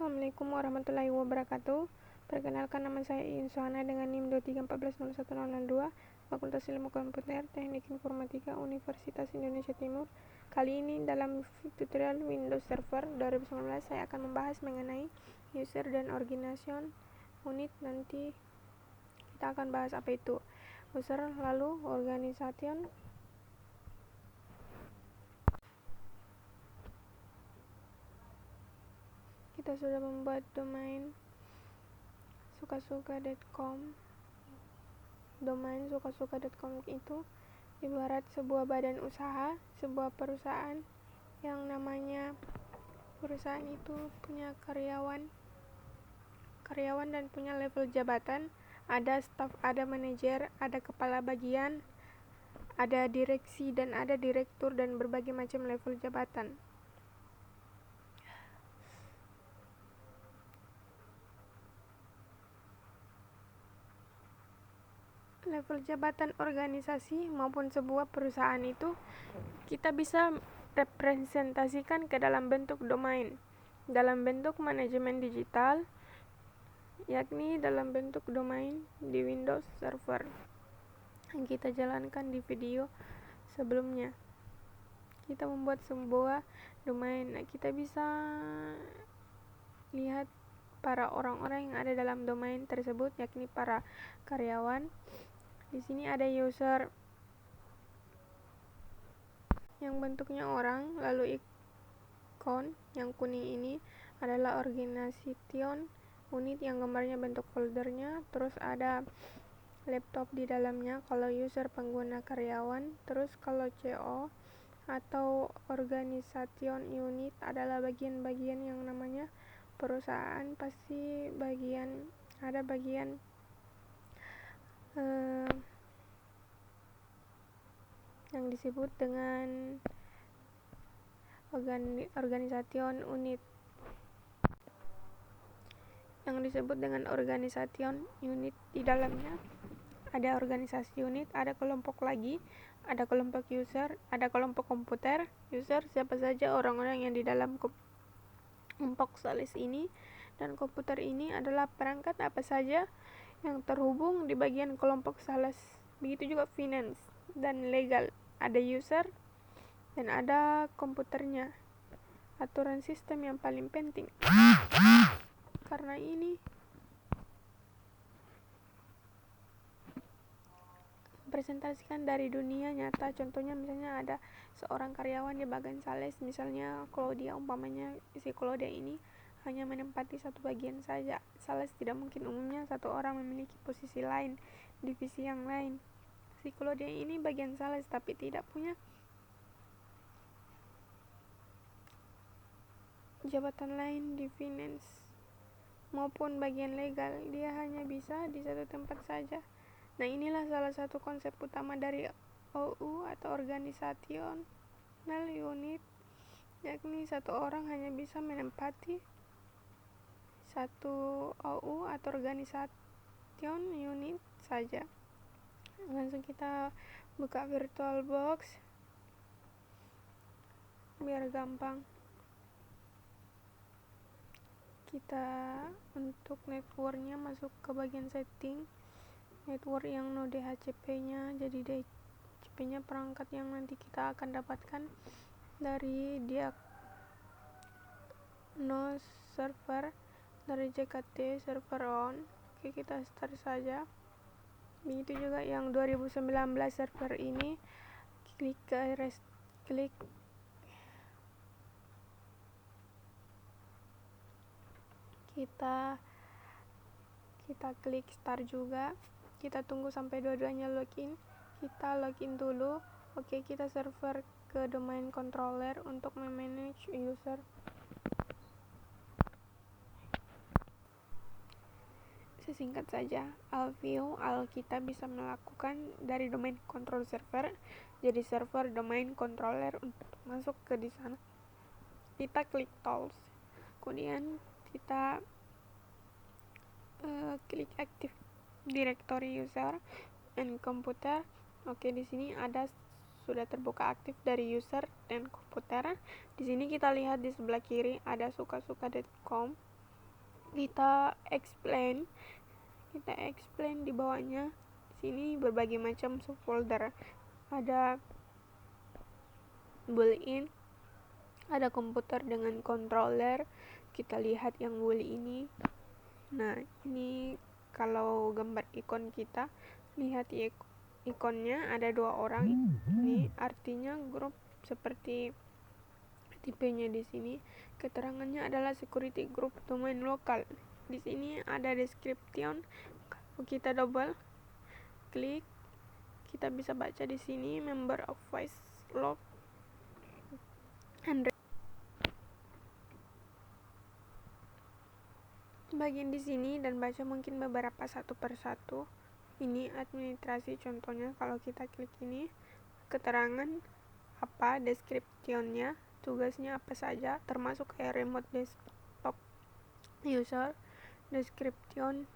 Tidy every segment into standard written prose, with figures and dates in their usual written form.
Assalamualaikum warahmatullahi wabarakatuh. Perkenalkan, nama saya Insana dengan NIM 23140102, Fakultas Ilmu Komputer Teknik Informatika Universitas Indonesia Timur. Kali ini dalam tutorial Windows Server 2019 saya akan membahas mengenai user dan organization unit. Nanti kita akan bahas apa itu user, lalu organization. Kita sudah membuat domain sukasuka.com. Domain sukasuka.com itu ibarat sebuah badan usaha, sebuah perusahaan yang namanya perusahaan itu punya karyawan dan punya level jabatan, ada staf, ada manajer, ada kepala bagian, ada direksi, dan ada direktur, dan berbagai macam level jabatan. Level jabatan organisasi maupun sebuah perusahaan itu kita bisa representasikan ke dalam bentuk domain, dalam bentuk manajemen digital, yakni dalam bentuk domain di Windows Server yang kita jalankan di video sebelumnya. Kita membuat sebuah domain. Nah, kita bisa lihat para orang-orang yang ada dalam domain tersebut, yakni para karyawan. Di sini ada user yang bentuknya orang, lalu ikon yang kuning ini adalah organization unit yang gambarnya bentuk foldernya, terus ada laptop di dalamnya kalau user pengguna karyawan, terus kalau CO atau organization unit adalah bagian-bagian yang namanya perusahaan, pasti ada bagian yang disebut dengan organization unit. Yang disebut dengan organization unit di dalamnya ada organisasi unit, ada kelompok lagi, ada kelompok user, ada kelompok komputer. User siapa saja orang-orang yang di dalam kelompok sales ini, dan komputer ini adalah perangkat apa saja yang terhubung di bagian kelompok sales. Begitu juga finance dan legal, ada user dan ada komputernya. Aturan sistem yang paling penting, karena ini presentasikan dari dunia nyata. Contohnya misalnya ada seorang karyawan di bagian sales, misalnya Claudia, umpamanya si Claudia ini hanya menempati satu bagian saja. Sales tidak mungkin umumnya satu orang memiliki posisi lain, divisi yang lain. Si Claudia ini bagian sales tapi tidak punya jabatan lain di finance maupun bagian legal, dia hanya bisa di satu tempat saja. Nah, inilah salah satu konsep utama dari OU atau organizational unit, yakni satu orang hanya bisa menempati satu OU atau organization unit saja. Langsung kita buka VirtualBox biar gampang. Kita untuk networknya masuk ke bagian setting, network yang no DHCP nya, jadi DHCP nya perangkat yang nanti kita akan dapatkan dari diagnos server, dari JKT server on. Oke, kita start saja. Begitu juga yang 2019 server ini, klik kita klik start juga. Kita tunggu sampai dua-duanya login. Kita login dulu. Oke, kita server ke domain controller untuk memanage user. Sesingkat saja, view kita bisa melakukan dari domain control server jadi server domain controller. Untuk masuk ke di sana kita klik tools, kemudian kita klik active directory user and computer. Oke, di sini ada sudah terbuka aktif dari user dan komputer. Di sini kita lihat di sebelah kiri ada sukasuka.com. kita explain di bawahnya. Di sini berbagai macam subfolder, ada boolean, ada komputer dengan controller. Kita lihat yang boolean ini. Nah, ini kalau gambar ikon kita, lihat ikonnya ada 2 orang. Ini artinya grup seperti tipenya di sini. Keterangannya adalah security group domain lokal. Di sini ada description. Kalau kita double klik, kita bisa baca di sini member of voice log 100. Bagian di sini dan baca mungkin beberapa satu persatu. Ini administrasi contohnya. Kalau kita klik ini, keterangan apa, descriptionnya, tugasnya apa saja, termasuk kayak remote desktop user, description,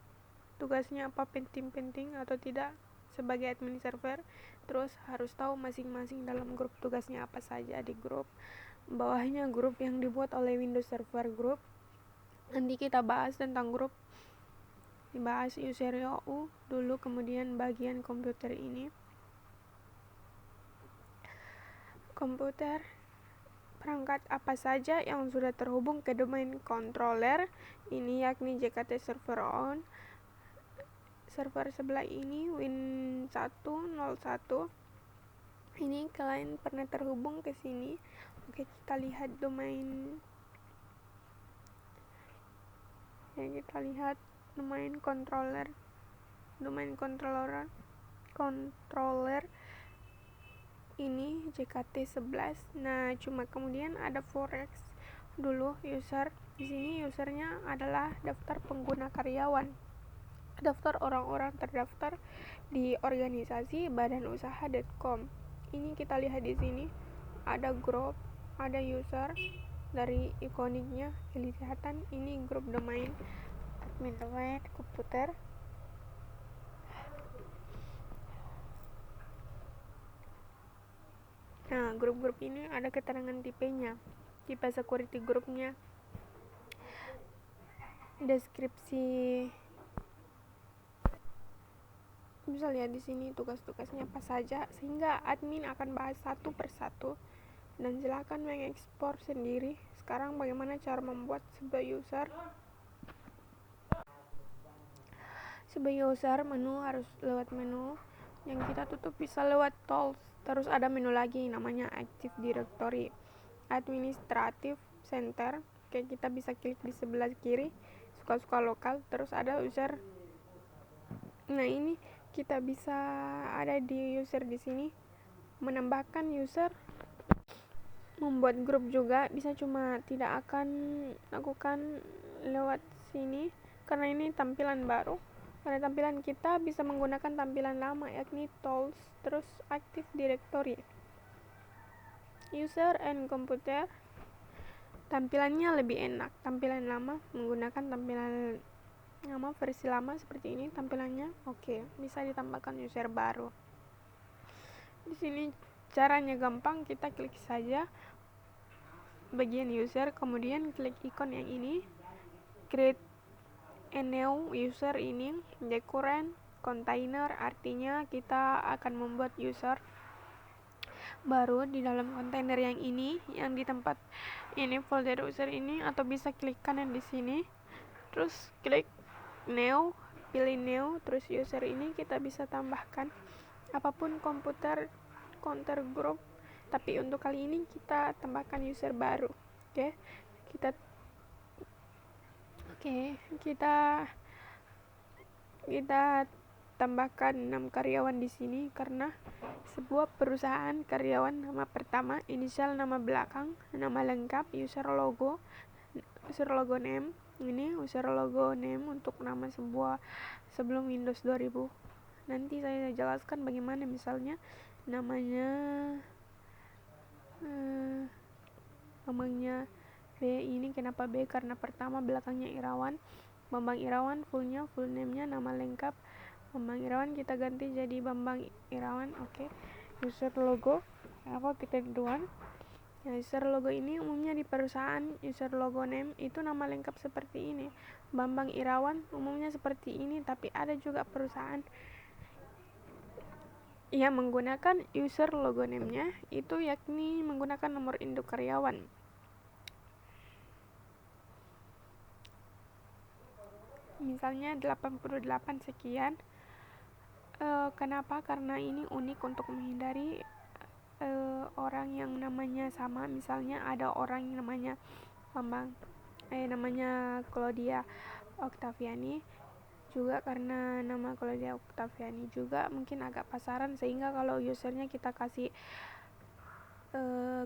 tugasnya apa, penting atau tidak sebagai admin server. Terus harus tahu masing-masing dalam grup tugasnya apa saja di grup. Bawahnya grup yang dibuat oleh Windows Server Group. Nanti kita bahas tentang grup, dibahas user YOU dulu, kemudian bagian komputer ini. Komputer, perangkat apa saja yang sudah terhubung ke domain controller ini, yakni JKT server on. Server sebelah ini Win101. Ini kalian pernah terhubung ke sini. Oke, kita lihat domain. Ya, kita lihat domain controller. Controller ini JKT11. Nah, cuma kemudian ada forex dulu user. Di sini usernya adalah daftar pengguna karyawan, daftar orang-orang terdaftar di organisasi badan usaha.com. Ini kita lihat di sini ada grup, ada user. Dari ikoniknya kelihatan ini grup domain, admin domain komputer. Nah, grup-grup ini ada keterangan tipenya, tipe security grupnya, deskripsi. Bisa lihat di sini tugas-tugasnya apa saja, sehingga admin akan bahas satu persatu. Dan silakan mengekspor sendiri. Sekarang bagaimana cara membuat sebuah user? Sebagai user, menu harus lewat menu. Yang kita tutup bisa lewat tools. Terus ada menu lagi namanya Active Directory, Administrative Center. Kayak kita bisa klik di sebelah kiri, suka-suka lokal. Terus ada user. Nah, ini kita bisa ada di user di sini, menambahkan user, membuat grup juga bisa, cuma tidak akan lakukan lewat sini karena ini tampilan baru. Pada tampilan kita bisa menggunakan tampilan lama, yakni tools, terus Active Directory, user and computer. Tampilannya lebih enak. Tampilan lama menggunakan tampilan lama, versi lama seperti ini tampilannya. Oke, bisa ditambahkan user baru. Di sini caranya gampang, kita klik saja bagian user, kemudian klik ikon yang ini, create a new user. Ini decoran container, artinya kita akan membuat user baru di dalam kontainer yang ini, yang di tempat ini folder user ini, atau bisa klik kanan di sini, terus klik new, pilih new, terus user ini kita bisa tambahkan apapun komputer counter group, tapi untuk kali ini kita tambahkan user baru. Kita tambahkan 6 karyawan di sini karena sebuah perusahaan. Karyawan nama pertama, inisial nama belakang, nama lengkap, user logo name. Ini user logo name untuk nama sebuah sebelum Windows 2000. Nanti saya jelaskan bagaimana, misalnya namanya B. Ini kenapa B? Karena pertama belakangnya Irawan, Bambang Irawan, full name-nya, nama lengkap Bambang Irawan, kita ganti jadi Bambang Irawan. Oke. User logo, apa kita duluan, Ya, user logo ini umumnya di perusahaan. User logo name itu nama lengkap seperti ini. Bambang Irawan umumnya seperti ini, tapi ada juga perusahaan yang menggunakan user logo name-nya itu yakni menggunakan nomor induk karyawan. Misalnya 88 sekian. Kenapa? Karena ini unik untuk menghindari orang yang namanya sama. Misalnya ada orang yang namanya namanya Claudia Octaviani, juga karena nama Claudia Octaviani juga mungkin agak pasaran, sehingga kalau usernya kita kasih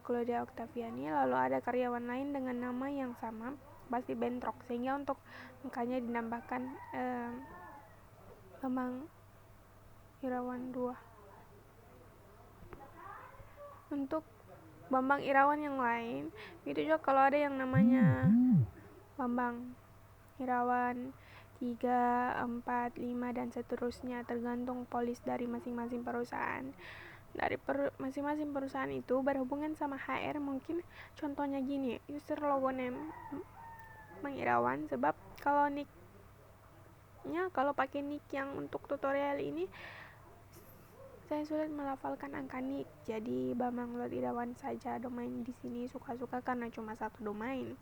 Claudia Octaviani lalu ada karyawan lain dengan nama yang sama, pasti bentrok, sehingga untuk makanya dinambahkan Bambang Irawan 2. Untuk Bambang Irawan yang lain itu juga kalau ada yang namanya Bambang Irawan 3, 4, 5 dan seterusnya, tergantung polis dari masing-masing perusahaan. Dari masing-masing perusahaan itu berhubungan sama HR. Mungkin contohnya gini, user logo name Bang Irawan, sebab kalau nicknya, kalau pakai nick yang untuk tutorial ini saya sulit melafalkan angka nick, jadi Bambang Irawan saja. Domain di sini suka-suka karena cuma satu domain.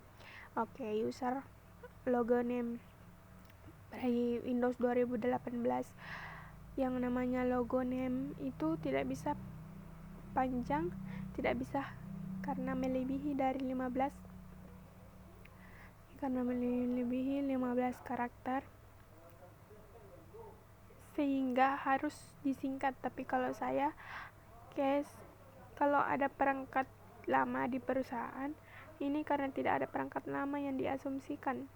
Oke, user logo name dari Windows 2018 yang namanya logo name itu tidak bisa panjang, tidak bisa karena melebihi 15 karakter, sehingga harus disingkat. Tapi kalau saya kalau ada perangkat lama di perusahaan ini, karena tidak ada perangkat lama yang diasumsikan,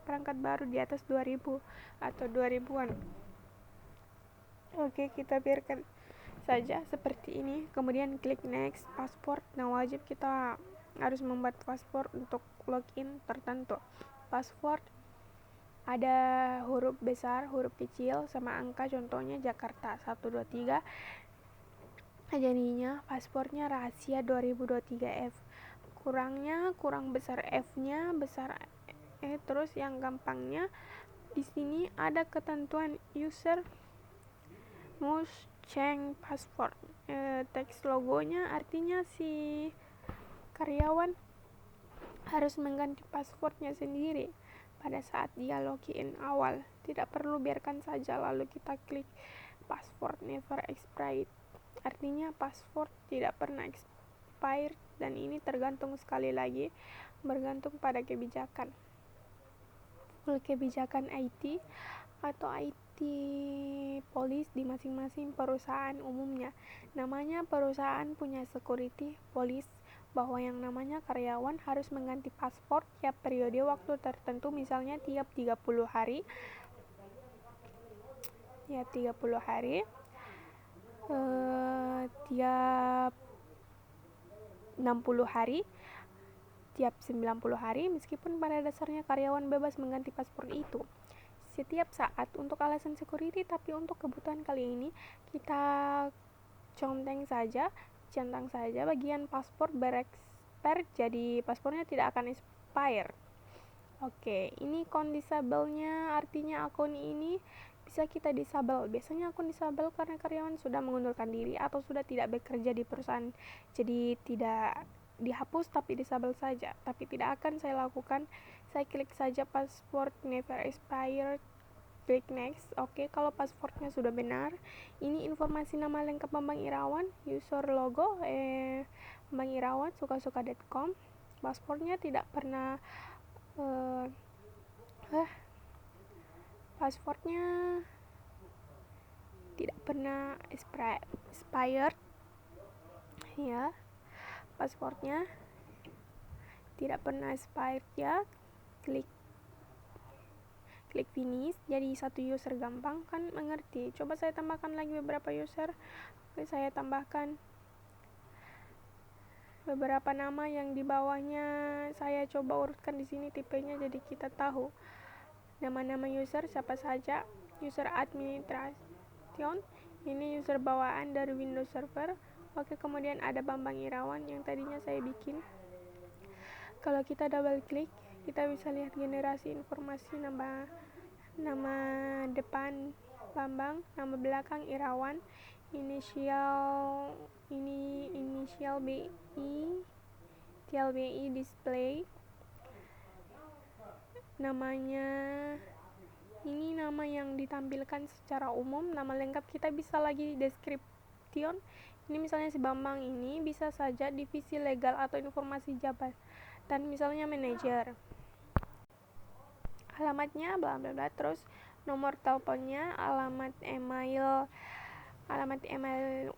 perangkat baru di atas 2000 atau 2000-an. Oke, kita biarkan saja seperti ini. Kemudian klik next. Password, nah wajib kita harus membuat password untuk login tertentu. Password ada huruf besar, huruf kecil, sama angka, contohnya Jakarta 123. Jadinya passwordnya rahasia 2023F. Kurang besar F-nya, besar terus yang gampangnya di sini ada ketentuan user must change password. Teks logonya artinya si karyawan harus mengganti passwordnya sendiri pada saat dia login awal. Tidak perlu biarkan saja lalu kita klik password never expired. Artinya password tidak pernah expired, dan ini tergantung, sekali lagi bergantung pada kebijakan. Kebijakan IT atau IT polis di masing-masing perusahaan umumnya. Namanya perusahaan punya security polis bahwa yang namanya karyawan harus mengganti password tiap periode waktu tertentu, misalnya tiap 30 hari, tiap 60 hari, tiap 90 hari, meskipun pada dasarnya karyawan bebas mengganti password itu setiap saat untuk alasan security. Tapi untuk kebutuhan kali ini kita centang saja bagian password berexpire, jadi passwordnya tidak akan expire. Oke, ini kondisabelnya, artinya akun ini bisa kita disable. Biasanya akun disable karena karyawan sudah mengundurkan diri atau sudah tidak bekerja di perusahaan, jadi tidak dihapus tapi disable saja. Tapi tidak akan saya lakukan. Saya klik saja password never expired, klik next. Oke, kalau passwordnya sudah benar, ini informasi nama lengkap Bambang Irawan, user logo Bambang Irawan suka-suka.com. Passwordnya tidak pernah passwordnya tidak pernah expired ya, passwordnya tidak pernah expired ya. Klik finish. Jadi satu user gampang kan, mengerti. Coba saya tambahkan lagi beberapa user. Oke, saya tambahkan beberapa nama yang di bawahnya saya coba urutkan di sini tipenya, jadi kita tahu nama-nama user siapa saja. User administration, ini user bawaan dari Windows Server. Oke, kemudian ada Bambang Irawan yang tadinya saya bikin. Kalau kita double klik, kita bisa lihat generasi informasi nama depan Bambang, nama belakang Irawan, inisial BI, tial BI display, namanya ini nama yang ditampilkan secara umum, nama lengkap kita bisa lagi description. Ini misalnya si Bambang ini bisa saja divisi legal atau informasi jabatan, misalnya manajer. Alamatnya bla bla bla, terus nomor teleponnya, alamat email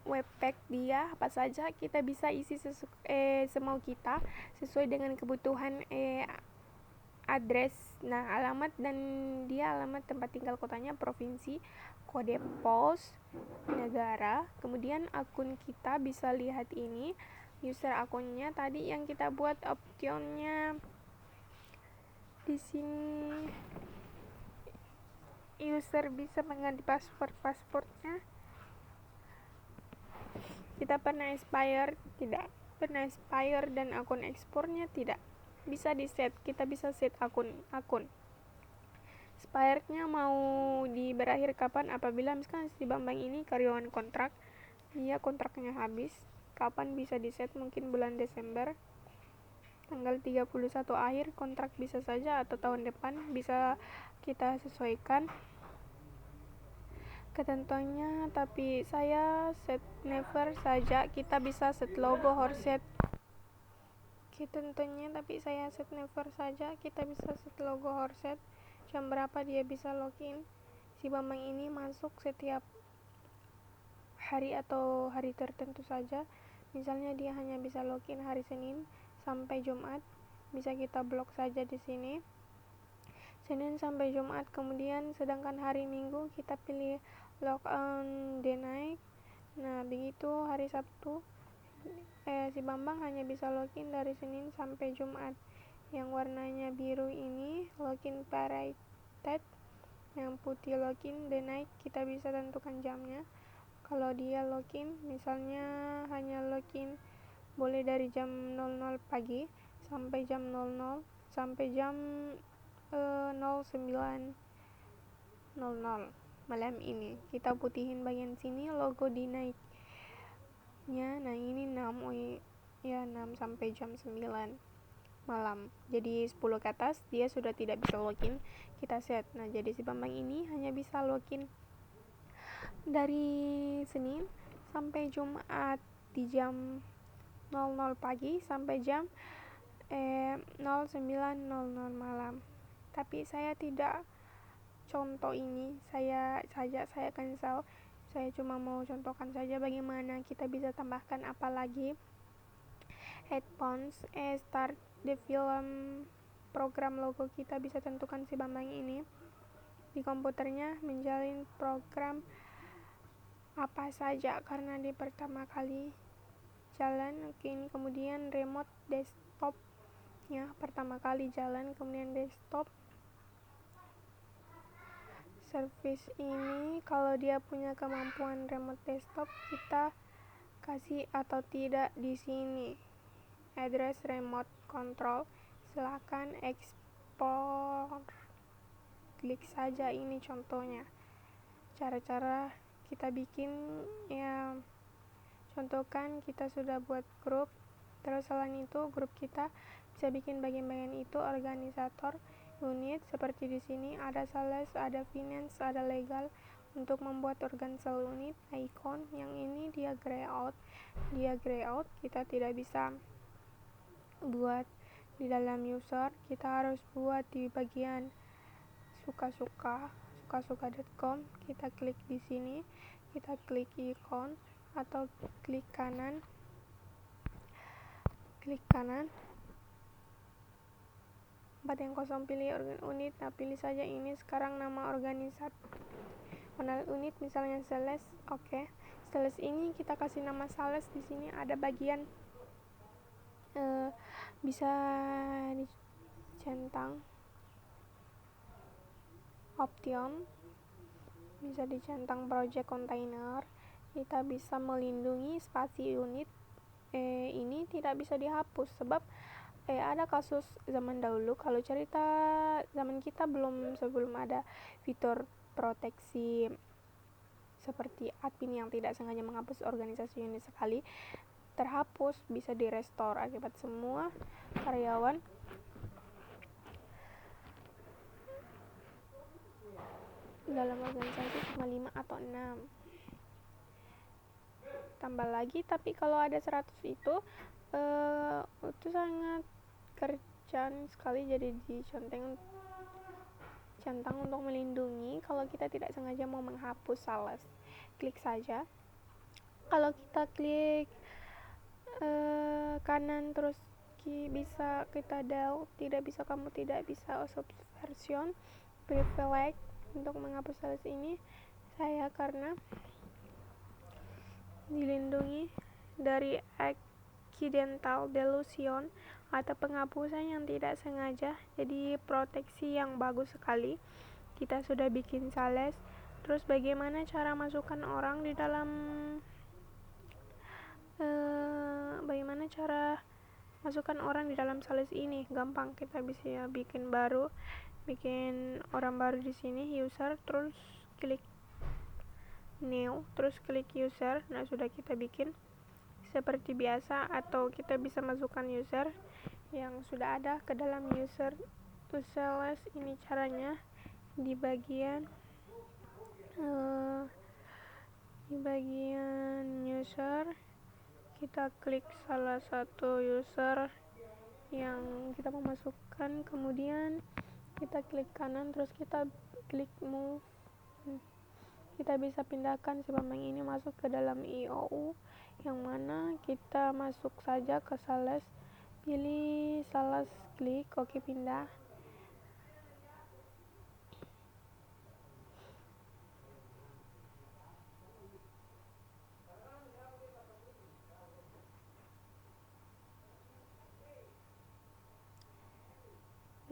webpack dia apa saja kita bisa isi semau kita sesuai dengan kebutuhan address. Nah, alamat dan dia alamat tempat tinggal kotanya, provinsi, kode pos, negara. Kemudian akun kita bisa lihat ini, user akunnya tadi yang kita buat optionnya di sini. User bisa mengganti pasportnya. Kita pernah expire, tidak pernah expire, dan akun ekspornya tidak bisa di set. Kita bisa set akun expirednya mau berakhir kapan. Apabila misalkan si Bambang ini karyawan kontrak, dia kontraknya habis, kapan bisa di set, mungkin bulan Desember tanggal 31 akhir kontrak bisa saja, atau tahun depan bisa kita sesuaikan ketentuannya. Tapi saya set never saja. Kita bisa set logo horset ketentuannya, tapi saya set never saja. Kita bisa set logo horset, jam berapa dia bisa login. Si Bambang ini masuk setiap hari atau hari tertentu saja. Misalnya dia hanya bisa login hari Senin sampai Jumat, bisa kita blok saja di sini, Senin sampai Jumat. Kemudian sedangkan hari Minggu kita pilih log on deny. Nah, begitu hari Sabtu si Bambang hanya bisa login dari Senin sampai Jumat. Yang warnanya biru ini login period, yang putih login deny. Kita bisa tentukan jamnya. Kalau dia login misalnya hanya login boleh dari jam 00 pagi sampai jam 00 sampai jam 09.00 malam ini. Kita putihin bagian sini logo deny-nya. Nah, ini 6 sampai jam 9 malam. Jadi 10 ke atas dia sudah tidak bisa login, kita set. Nah, jadi si Bambang ini hanya bisa login dari Senin sampai Jumat di jam 00 pagi sampai jam 09.00 malam. Tapi saya tidak contoh ini, saya cancel. Saya cuma mau contohkan saja bagaimana kita bisa tambahkan apalagi headphones, start the film, program logo kita bisa tentukan si Bambang ini di komputernya menjalin program apa saja karena di pertama kali jalan. Kemudian remote desktop ya, pertama kali jalan, kemudian desktop service ini kalau dia punya kemampuan remote desktop kita kasih atau tidak di sini. Address remote control, silakan ekspor, klik saja. Ini contohnya cara-cara kita bikin ya. Contohkan kita sudah buat grup, terus selain itu grup kita bisa bikin bagian-bagian itu organisator unit. Seperti di sini ada sales, ada finance, ada legal. Untuk membuat organisasi unit, icon yang ini dia gray out kita tidak bisa buat di dalam user, kita harus buat di bagian suka-suka.com. Kita klik di sini, kita klik icon atau klik kanan 4 pilih unit. Nah, pilih saja ini sekarang nama organisasi unit, misalnya sales. Oke. Sales ini kita kasih nama sales. Di sini ada bagian bisa dicentang option, bisa dicentang project container, kita bisa melindungi spasi unit ini tidak bisa dihapus, sebab ada kasus zaman dahulu, kalau cerita zaman kita sebelum ada fitur proteksi seperti admin yang tidak sengaja menghapus organisasi unit sekali, terhapus, bisa direstore akibat semua karyawan dalam organisasi cuma 5 atau 6 tambah lagi. Tapi kalau ada 100 itu sangat kerjaan sekali, jadi centang untuk melindungi. Kalau kita tidak sengaja mau menghapus sales, klik saja. Kalau kita klik kanan terus bisa kita kamu tidak bisa subversion privilege untuk menghapus sales ini. Saya karena dilindungi dari accidental deletion atau penghapusan yang tidak sengaja, jadi proteksi yang bagus sekali. Kita sudah bikin sales, terus bagaimana cara masukkan orang di dalam bagaimana cara masukkan orang di dalam sales ini? Gampang, kita bisa bikin orang baru di sini, user, terus klik new, terus klik user. Nah, sudah kita bikin seperti biasa, atau kita bisa masukkan user yang sudah ada ke dalam user to sales. Ini caranya di bagian user, kita klik salah satu user yang kita mau masukkan, kemudian kita klik kanan, terus kita klik move. Kita bisa pindahkan si pemain ini masuk ke dalam IOU, yang mana kita masuk saja ke sales, pilih sales, klik oke, pindah.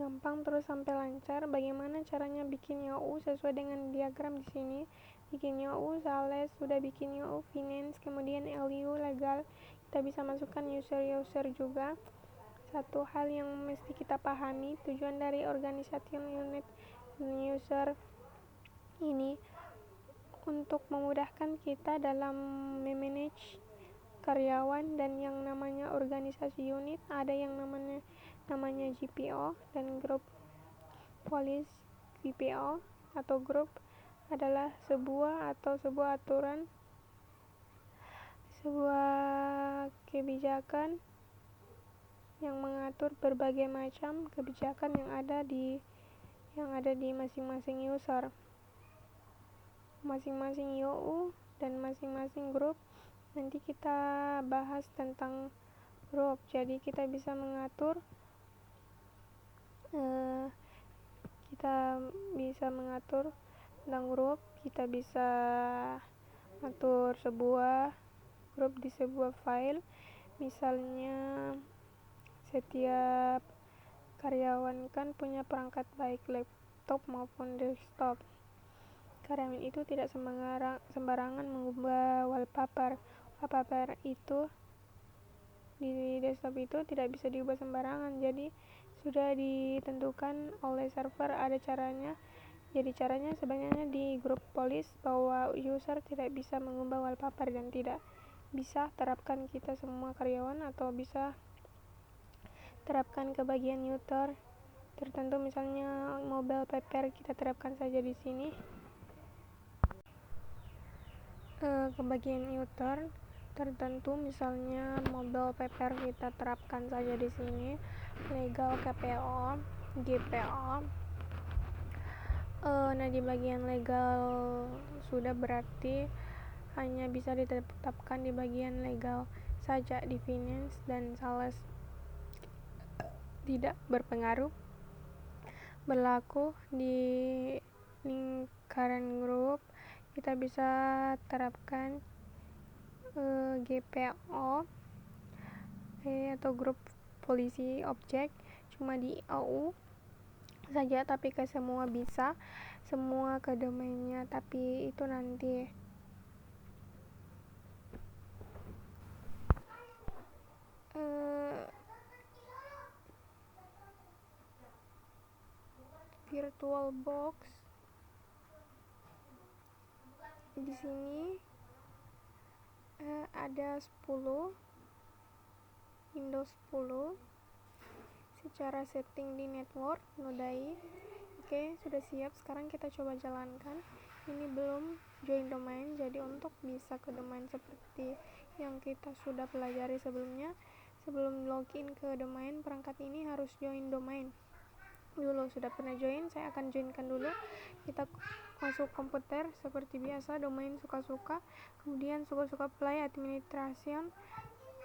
Gampang terus sampai lancar. Bagaimana caranya bikin IOU sesuai dengan diagram di sini? Bikin IOU sales, sudah bikin IOU finance, kemudian LU legal. Kita bisa masukkan user juga. Satu hal yang mesti kita pahami, tujuan dari organisasi unit user ini untuk memudahkan kita dalam memanage karyawan. Dan yang namanya organisasi unit ada yang namanya GPO, dan grup polis. GPO atau grup adalah sebuah aturan, sebuah kebijakan yang mengatur berbagai macam kebijakan yang ada di masing-masing user, masing-masing IOU dan masing-masing grup. Nanti kita bahas tentang grup, jadi kita bisa mengatur tentang grup. Kita bisa atur sebuah grup di sebuah file. Misalnya setiap karyawan kan punya perangkat baik laptop maupun desktop. Karyawan itu tidak sembarangan mengubah wallpaper itu di desktop itu tidak bisa diubah sembarangan, jadi sudah ditentukan oleh server, ada caranya. Jadi caranya sebenarnya di grup polis bahwa user tidak bisa mengubah wallpaper, dan tidak bisa terapkan kita semua karyawan, atau bisa terapkan ke bagian user tertentu. Misalnya mobile paper kita terapkan saja di sini. Ke bagian user tertentu, misalnya mobile paper kita terapkan saja di sini. Legal, KPO, GPO. Nah, di bagian legal sudah, berarti hanya bisa ditetapkan di bagian legal saja. Di finance dan sales tidak berpengaruh, berlaku. Di lingkaran grup kita bisa terapkan GPO atau grup polisi objek, cuma di AU saja, tapi ke semua bisa, semua ke domainnya, tapi itu nanti uh, VirtualBox. Di sini ada 10 Windows 10. Secara setting di network nodai. Oke, sudah siap. Sekarang kita coba jalankan. Ini belum join domain, jadi untuk bisa ke domain seperti yang kita sudah pelajari sebelumnya, sebelum login ke domain, perangkat ini harus join domain dulu. Sudah pernah join, saya akan joinkan dulu. Kita masuk komputer seperti biasa, domain suka-suka, kemudian suka-suka play administration,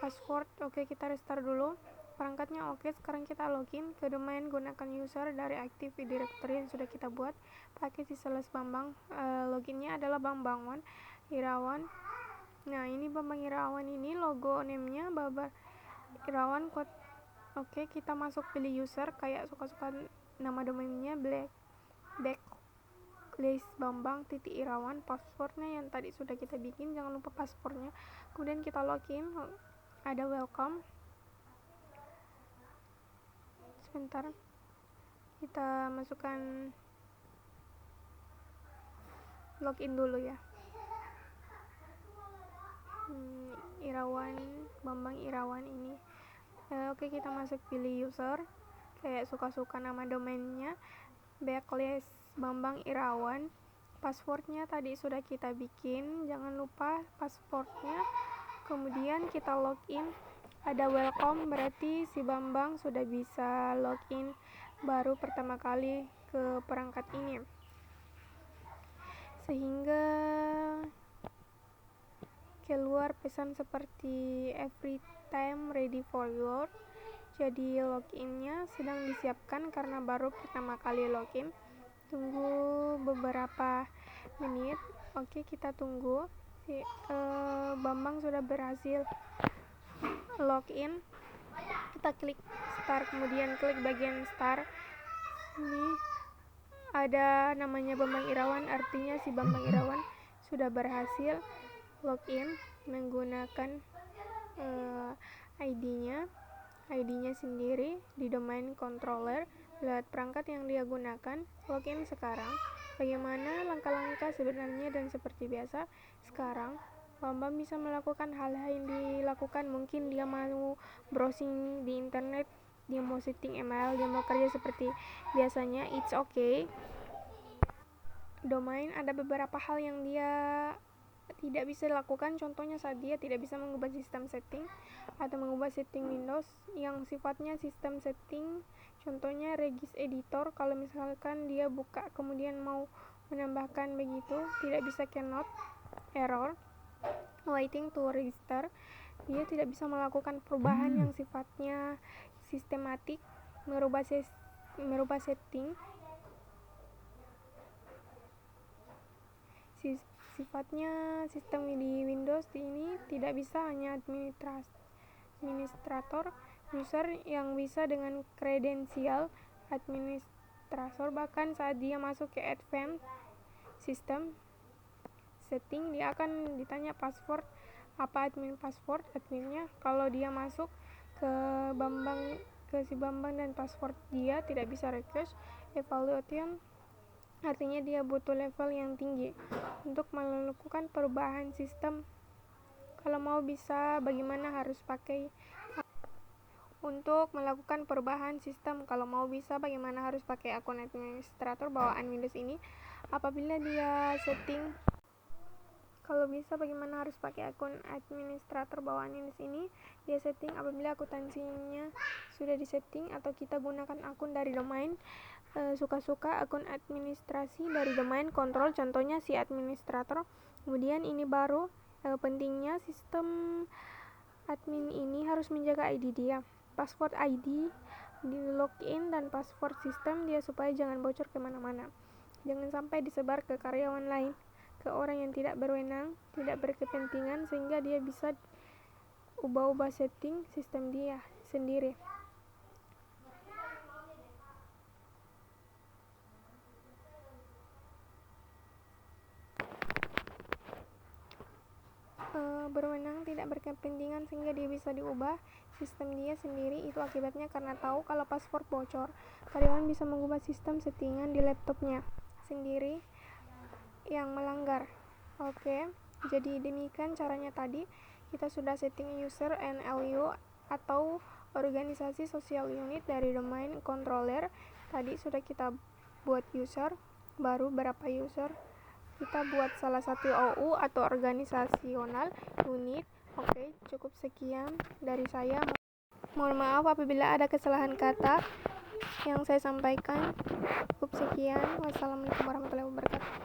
password. Oke, kita restart dulu. Perangkatnya oke. Sekarang kita login ke domain, gunakan user dari Active Directory yang sudah kita buat pakai si Seles Bambang. Loginnya adalah Bambang Irawan. Nah, ini Bambang Irawan, ini logo name-nya Bambang Irawan. Oke, kita masuk pilih user, kayak suka-suka nama domainnya backlist Bambang Irawan. Passwordnya yang tadi sudah kita bikin, jangan lupa passwordnya. Kemudian kita login, ada welcome. Sebentar, kita masukkan login dulu ya. Irawan, Bambang Irawan ini. Oke, kita masuk pilih user, kayak suka-suka nama domainnya backlist Bambang Irawan. Passwordnya tadi sudah kita bikin, jangan lupa passwordnya. Kemudian kita login, ada welcome, berarti si Bambang sudah bisa login baru pertama kali ke perangkat ini, sehingga keluar pesan seperti every time ready for work. Jadi loginnya sedang disiapkan karena baru pertama kali login. Tunggu beberapa menit. Oke, kita tunggu. Bambang sudah berhasil login. Kita klik start, kemudian klik bagian start. Ini ada namanya Bambang Irawan, artinya si Bambang Irawan sudah berhasil login menggunakan ID-nya sendiri di domain controller lewat perangkat yang dia gunakan. Login sekarang. Bagaimana langkah-langkah sebenarnya, dan seperti biasa sekarang Bambang bisa melakukan hal-hal yang dilakukan. Mungkin dia mau browsing di internet, dia mau setting email, dia mau kerja seperti biasanya, it's okay. Domain ada beberapa hal yang dia tidak bisa dilakukan, contohnya saat dia tidak bisa mengubah sistem setting atau mengubah setting Windows yang sifatnya sistem setting, contohnya regis editor. Kalau misalkan dia buka kemudian mau menambahkan begitu, tidak bisa, cannot, error, waiting to register. Dia tidak bisa melakukan perubahan yang sifatnya sistematik, merubah setting. Sifatnya sistem di Windows ini tidak bisa, hanya administrator user yang bisa dengan kredensial administrator. Bahkan saat dia masuk ke advanced system setting, dia akan ditanya password apa, admin password adminnya. Kalau dia masuk ke si Bambang dan password dia tidak bisa request evaluation, artinya dia butuh level yang tinggi untuk melakukan perubahan sistem. Kalau mau bisa, bagaimana harus pakai untuk melakukan perubahan sistem? Kalau mau bisa, bagaimana harus pakai akun administrator bawaan Windows ini? Apabila dia setting, kalau bisa, bagaimana harus pakai akun administrator bawaan Windows ini? Dia setting apabila akuntansinya sudah disetting, atau kita gunakan akun dari domain. Suka-suka akun administrasi dari domain kontrol, contohnya si administrator. Kemudian ini baru pentingnya sistem admin ini harus menjaga ID dia, password ID di login dan password sistem dia, supaya jangan bocor kemana-mana, jangan sampai disebar ke karyawan lain, ke orang yang tidak berwenang, tidak berkepentingan, sehingga dia bisa ubah-ubah setting sistem dia sendiri. berwenang, tidak berkepentingan sehingga dia bisa diubah sistem dia sendiri. Itu akibatnya karena tahu kalau password bocor. Karyawan bisa mengubah sistem settingan di laptopnya sendiri yang melanggar. Oke, jadi demikian caranya tadi. Kita sudah setting user NLU atau organisasi sosial unit dari domain controller. Tadi sudah kita buat user, baru berapa user kita buat salah satu OU atau organisasional unit. Oke, cukup sekian dari saya. Mohon maaf apabila ada kesalahan kata yang saya sampaikan. Cukup sekian. Wassalamualaikum warahmatullahi wabarakatuh.